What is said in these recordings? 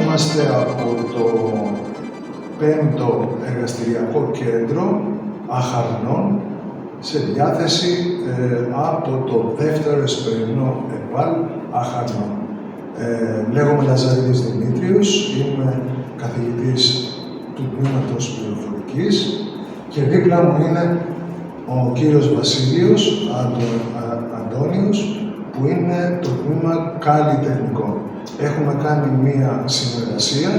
είμαστε από το 5ο εργαστηριακό κέντρο Αχαρνών σε διάθεση από το 2ο εσπερινό ΕΠΑΛ Αχαρνών. Λέγομαι Λαζαρίδης Δημήτριος, είμαι καθηγητής του Τμήματος Πληροφορικής και δίπλα μου είναι ο κύριος Βασίλειος Αντώνιος, που είναι το Τμήμα Καλλιτεχνικών. Έχουμε κάνει μία συνεργασία,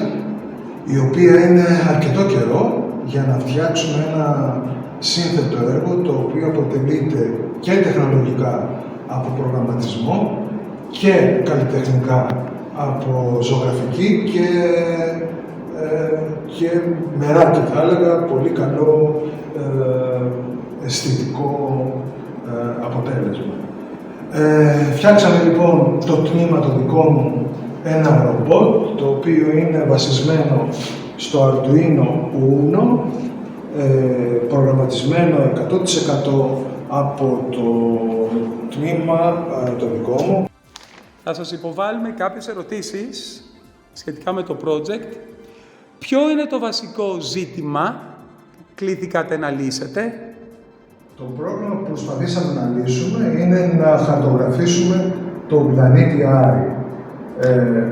η οποία είναι αρκετό καιρό, για να φτιάξουμε ένα σύνθετο έργο, το οποίο αποτελείται και τεχνολογικά από προγραμματισμό και καλλιτεχνικά από ζωγραφική και μεράκι, θα έλεγα, πολύ καλό αισθητικό αποτέλεσμα. Φτιάξαμε λοιπόν το τμήμα το δικό μου ένα ρομπότ, το οποίο είναι βασισμένο στο Arduino Uno, προγραμματισμένο 100% από το τμήμα το δικό μου. Θα σας υποβάλουμε κάποιες ερωτήσεις σχετικά με το project. Ποιο είναι το βασικό ζήτημα που κλήθηκατε να λύσετε? Το πρόβλημα που προσπαθήσαμε να λύσουμε είναι να χαρτογραφήσουμε τον πλανήτη Άρη,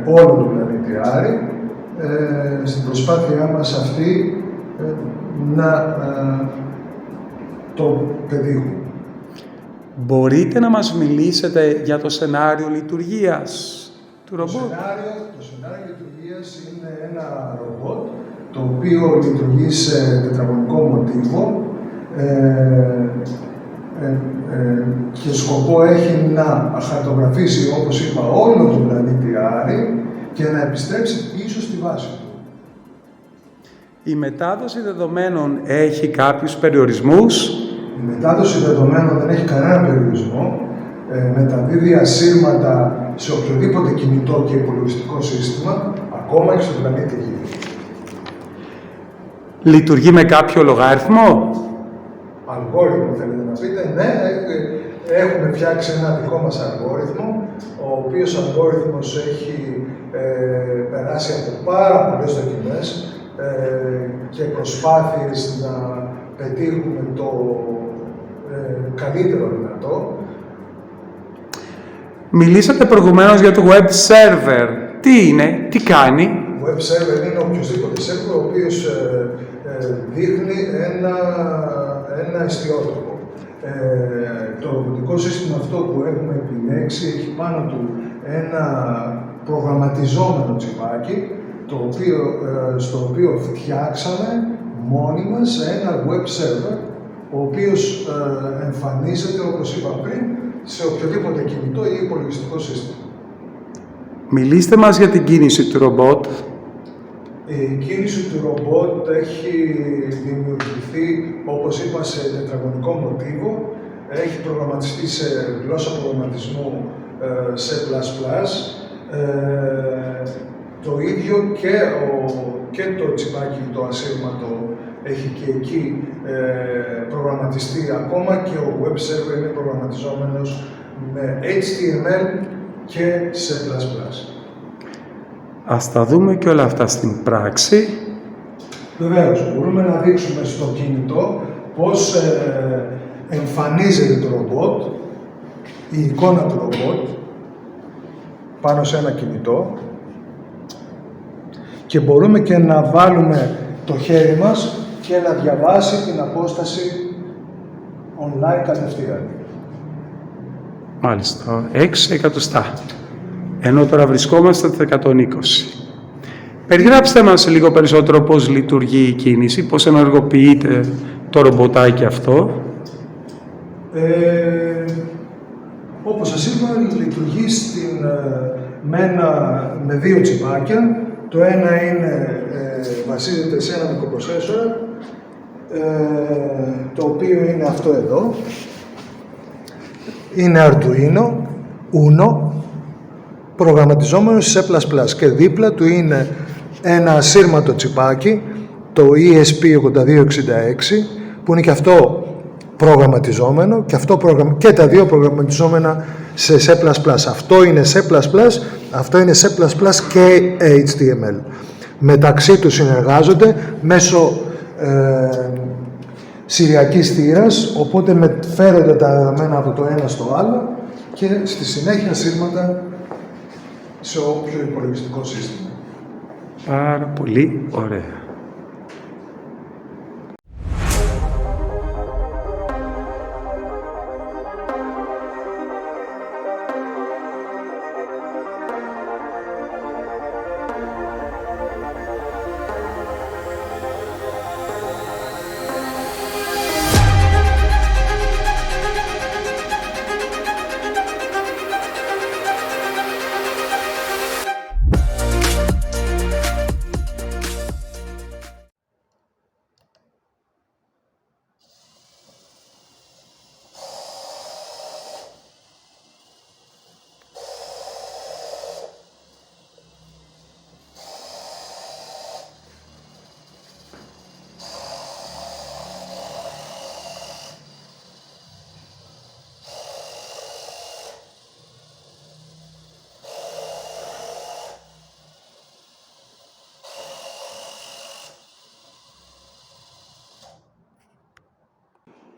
όλο τον πλανήτη Άρη, στην προσπάθειά μας αυτή να το πετύχουμε. Μπορείτε να μας μιλήσετε για το σενάριο λειτουργίας του ρομπότ? Το σενάριο λειτουργίας είναι ένα ρομπότ, το οποίο λειτουργεί σε τετραγωνικό μοτίβο και σκοπό έχει να χαρτογραφήσει, όπως είπα, όλο τον πλανήτη Άρη και να επιστρέψει πίσω στη βάση του. Η μετάδοση δεδομένων έχει κάποιους περιορισμούς? Η μετάδοση δεδομένων δεν έχει κανένα περιορισμό. Μεταδίδει ασύρματα σε οποιοδήποτε κινητό και υπολογιστικό σύστημα, ακόμα και στον πλανήτη Γη. Λειτουργεί με κάποιο λογαριθμό? Αλγόριθμο θέλετε να πείτε? Ναι, έχουμε φτιάξει ένα δικό μας αλγόριθμο, ο οποίος αλγόριθμος έχει περάσει από πάρα πολλές δοκιμές και προσπάθειες να πετύχουμε το καλύτερο δυνατό. Μιλήσατε προηγουμένως για το web server. Τι είναι, τι κάνει? Web server είναι οποιοδήποτε server ο οποίος δείχνει ένα εστιότοπο. Το ρομποτικό σύστημα αυτό που έχουμε επιλέξει έχει πάνω του ένα προγραμματιζόμενο τσιπάκι, στο οποίο φτιάξαμε μόνοι μας ένα web server, ο οποίος εμφανίζεται, όπως είπα πριν, σε οποιοδήποτε κινητό ή υπολογιστικό σύστημα. Μιλήστε μας για την κίνηση του ρομπότ. Η κίνηση του ρομπότ έχει δημιουργηθεί, όπως είπα, σε τετραγωνικό μοτίβο. Έχει προγραμματιστεί σε γλώσσα προγραμματισμού C++. Το ίδιο και το τσιπάκι, το ασύρματο, έχει και εκεί προγραμματιστεί. Ακόμα και ο web server είναι προγραμματιζόμενος με HTML και C++. Ας τα δούμε και όλα αυτά στην πράξη. Βεβαίως, μπορούμε να δείξουμε στο κινητό πώς εμφανίζεται το ρομπότ, η εικόνα του ρομπότ, πάνω σε ένα κινητό, και μπορούμε και να βάλουμε το χέρι μας και να διαβάσει την απόσταση online κατευθείαν. Μάλιστα, 6 εκατοστά. Ενώ τώρα βρισκόμαστε στα 120. Περιγράψτε μας λίγο περισσότερο πώς λειτουργεί η κίνηση, πώς ενεργοποιείται το ρομποτάκι αυτό. Όπως σας είπα, λειτουργεί με δύο τσιπάκια. Το ένα βασίζεται σε ένα μικροπροσέσορα, το οποίο είναι αυτό εδώ. Είναι Arduino Uno, προγραμματιζόμενο σε C++, και δίπλα του είναι ένα ασύρματο τσιπάκι, το ESP8266, που είναι και αυτό προγραμματιζόμενο και τα δύο προγραμματιζόμενα σε C++. Αυτό είναι C++ Αυτό είναι C++ και HTML. Μεταξύ τους συνεργάζονται μέσω συριακής θύρας, οπότε μεταφέρονται τα δεδομένα από το ένα στο άλλο και στη συνέχεια σύρματα σε όποιο υπολογιστικό σύστημα. Πάρα πολύ ωραία.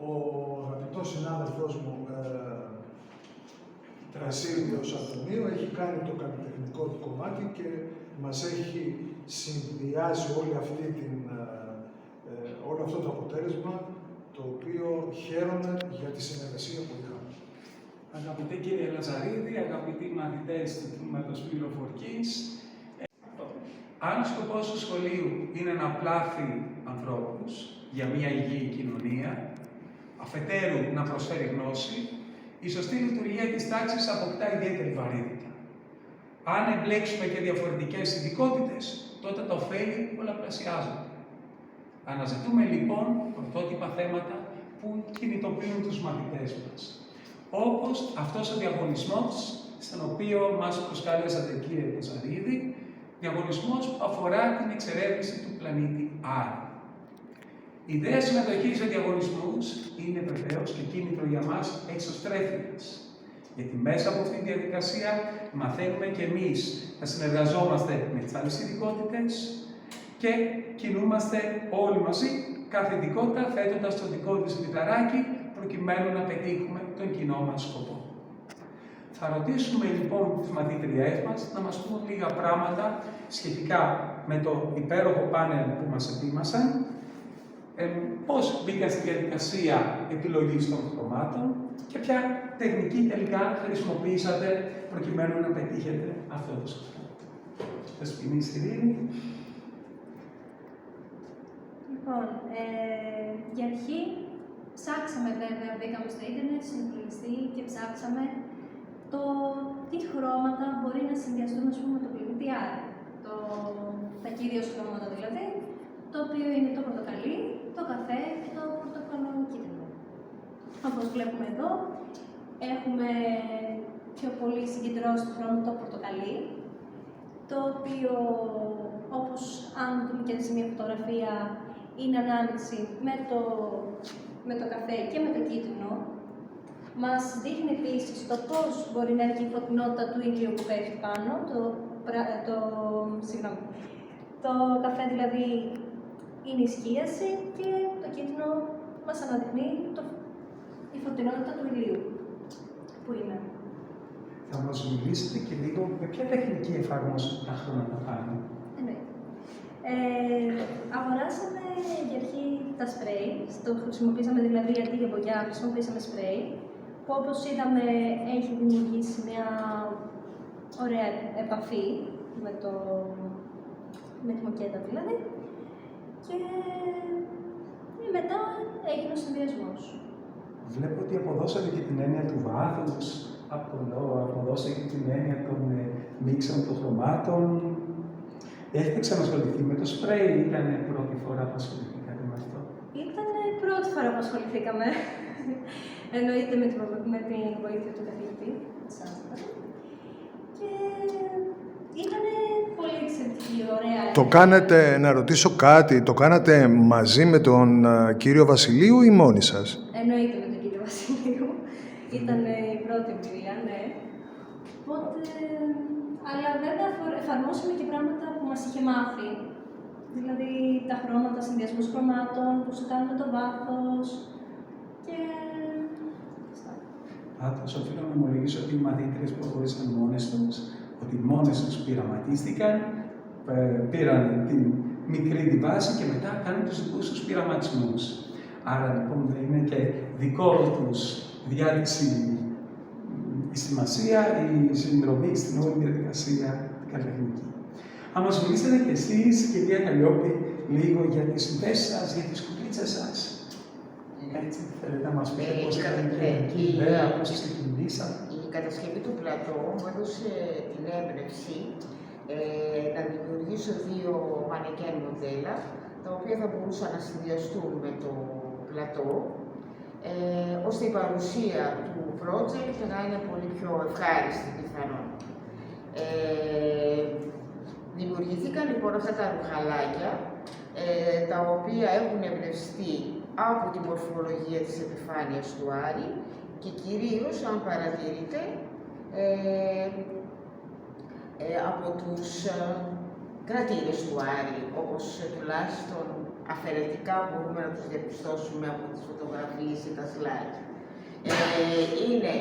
Ο αγαπητός συνάδελφός μου, Βασίλειος Αντωνίου, έχει κάνει το καλλιτεχνικό του κομμάτι και μας έχει συνδυάσει όλο αυτό το αποτέλεσμα, το οποίο χαίρομαι για τη συνεργασία που είχαμε. Αγαπητέ κύριε Λαζαρίδη, αγαπητοί μαθητές του τμήματος πληροφορικής, αν ο σκοπός του σχολείου είναι να πλάθει ανθρώπους για μια υγιή κοινωνία, αφετέρου να προσφέρει γνώση, η σωστή λειτουργία της τάξης αποκτά ιδιαίτερη βαρύτητα. Αν εμπλέξουμε και διαφορετικές ειδικότητες, τότε τα ωφέλη πολλαπλασιάζονται. Αναζητούμε λοιπόν πρωτότυπα θέματα που κινητοποιούν τους μαθητές μας. Όπως αυτός ο διαγωνισμός, στον οποίο μας προσκάλεσατε κύριε Λαζαρίδη, διαγωνισμός που αφορά την εξερεύνηση του πλανήτη Άρη. Η ιδέα συμμετοχής σε διαγωνισμούς είναι βεβαίως και κίνητρο για μας εξωστρέφειας. Γιατί μέσα από αυτή τη διαδικασία μαθαίνουμε και εμείς να συνεργαζόμαστε με τις άλλες ειδικότητες και κινούμαστε όλοι μαζί, κάθε ειδικότητα θέτοντας το δικό της λιθαράκι προκειμένου να πετύχουμε τον κοινό μας σκοπό. Θα ρωτήσουμε λοιπόν τις μαθήτριές μας να μας πούν λίγα πράγματα σχετικά με το υπέροχο πάνελ που μας ετοίμασαν, πώς μπήκαν στη διαδικασία επιλογής των χρωμάτων και ποια τεχνική τελικά χρησιμοποιήσατε προκειμένου να πετύχετε αυτό το σκοπό. Δεσποινή Σιρήνη. Λοιπόν, για αρχή ψάξαμε βέβαια, μπήκαμε στο ίντερνετ, στην υπολογιστή και ψάξαμε το τι χρώματα μπορεί να συνδυαστούν με το πλανήτη Άρη. Τα κυρίως χρώματα δηλαδή, το οποίο είναι το πορτοκαλί, το καφέ και το πορτοκαλοκίτρινο. Όπως βλέπουμε εδώ, έχουμε πιο πολύ συγκεντρώσει το χρώμα το πορτοκαλί, το οποίο, όπως αν δούμε και σε μια φωτογραφία, είναι ανάμειξη με το καφέ και με το κίτρινο. Μας δείχνει επίσης το πώς μπορεί να είναι η φωτεινότητα του ήλιου που πέφτει πάνω, το καφέ δηλαδή είναι η σκίαση και το κίτρινο μας αναδεικνύει η φωτεινότητα του ηλίου που είναι. Θα μας μιλήσετε και λίγο με ποια τεχνική εφαρμόσετε τα χρώματα πάνω. Αγοράσαμε για αρχή τα σπρέι, το χρησιμοποίησαμε δηλαδή αντί για μπογιά, χρησιμοποίησαμε σπρέι, που όπως είδαμε έχει δημιουργήσει μια ωραία επαφή με τη μοκέτα δηλαδή, και μετά έγινε ο συνδυασμός. Βλέπω ότι αποδώσατε και την έννοια του βάθους, αποδώσατε και την έννοια των μίξεων των χρωμάτων. Έχετε ξανασχοληθεί με το σπρέι ή ήταν πρώτη φορά που ασχοληθήκατε με αυτό? Ήταν πρώτη φορά που ασχοληθήκαμε. Εννοείται με την βοήθεια του καθηγητή. Και ήταν πολύ εξαιρετική, ωραία. Το κάνετε, να ρωτήσω κάτι, το κάνατε μαζί με τον κύριο Βασιλείου ή μόνοι σας? Εννοείται με τον κύριο Βασιλείου. Ήταν η πρώτη εμπειρία, ναι. Οπότε, αλλά μας είχε μάθει. Δηλαδή τα χρώματα, συνδυασμούς χρωμάτων που σου κάνουν το βάθος και... Πάντως, οφείλω να ομολογήσω ότι οι μαθήτρες προχώρησαν μόνες τους, ότι μόνες τους πειραματίστηκαν, πήραν τη μικρή τη βάση και μετά κάνουν τους δικούς τους πειραματισμούς. Άρα λοιπόν δεν είναι και δικό τους διάτηση η σημασία, η συνδρομή στην όλη διαδικασία καλλιτεχνική. Αν μας μιλήσετε κι εσείς, κυρία Καλλιόπη, λίγο για τις ιδέες σας, για τις κουκλίτσες σας. Έτσι, θέλετε να μας πείτε πώς ήταν η ιδέα, πώς ξεκινήσατε. Η κατασκευή του πλατό μου έδωσε την έμπνευση να δημιουργήσω 2 μανεκέν μοντέλα, τα οποία θα μπορούσαν να συνδυαστούν με το πλατό, ώστε η παρουσία του project να είναι πολύ πιο ευχάριστη πιθανόν. Δημιουργηθήκαν λοιπόν αυτά τα ρουχαλάκια, τα οποία έχουν εμπνευστεί από τη μορφολογία της επιφάνειας του Άρη και κυρίως, αν παρατηρείτε, από τους κρατήρες του Άρη, όπως τουλάχιστον αφαιρετικά μπορούμε να τους διαπιστώσουμε από τις φωτογραφίες ή τα slide. Είναι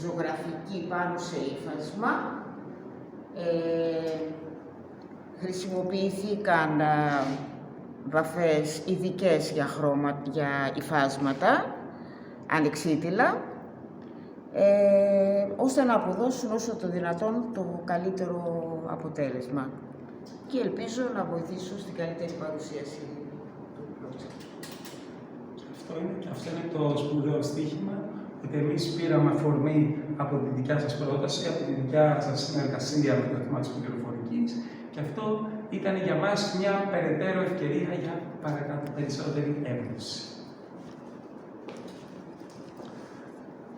ζωγραφική πάνω σε ύφασμα. Χρησιμοποιήθηκαν βαφές ειδικές για υφάσματα, ανεξίτηλα, ώστε να αποδώσουν όσο το δυνατόν το καλύτερο αποτέλεσμα. Και ελπίζω να βοηθήσω στην καλύτερη παρουσίαση του project. Αυτό είναι το σπουδαίο στοίχημα, ότι εμείς πήραμε αφορμή από τη δικιά σας πρόταση, από τη δικιά σας συνεργασία με το θέμα της πληροφορικής, και αυτό ήταν για μας μια περαιτέρω ευκαιρία για παρακάτω περισσότερη έμπνευση.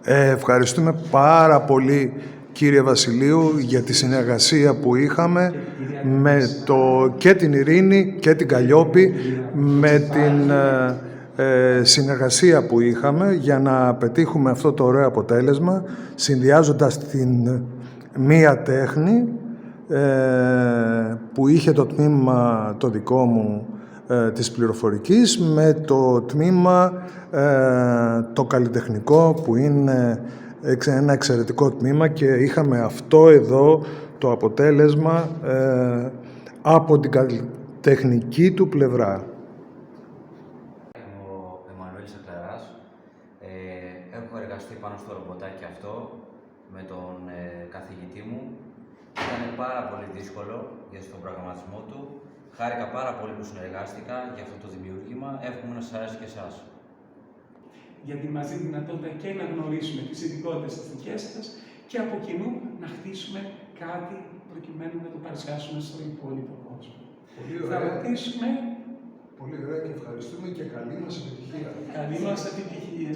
Ευχαριστούμε πάρα πολύ, κύριε Βασιλείου, για τη συνεργασία που είχαμε και την Ειρήνη και την Καλλιόπη, με την συνεργασία που είχαμε για να πετύχουμε αυτό το ωραίο αποτέλεσμα, συνδυάζοντας την μία τέχνη που είχε το τμήμα το δικό μου της πληροφορικής με το τμήμα το καλλιτεχνικό, που είναι ένα εξαιρετικό τμήμα, και είχαμε αυτό εδώ το αποτέλεσμα από την καλλιτεχνική του πλευρά. Είμαι ο Εμμανουέλης Σακλαράς. Έχω εργαστεί πάνω στο ρομποτάκι αυτό με τον καθηγητή μου. Ήταν πάρα πολύ δύσκολο για τον προγραμματισμό του. Χάρηκα πάρα πολύ που συνεργάστηκα για αυτό το δημιούργημα. Εύχομαι να σας αρέσει και εσάς. Γιατί μας δίνει δυνατότητα και να γνωρίσουμε τις ειδικότητες της δικές σας και από κοινού να χτίσουμε κάτι προκειμένου να το παρουσιάσουμε στον υπόλοιπο κόσμο. Πολύ Θα ωραία. ρωτήσουμε. Πολύ ωραία και ευχαριστούμε και καλή μας επιτυχία. Καλή μας επιτυχία.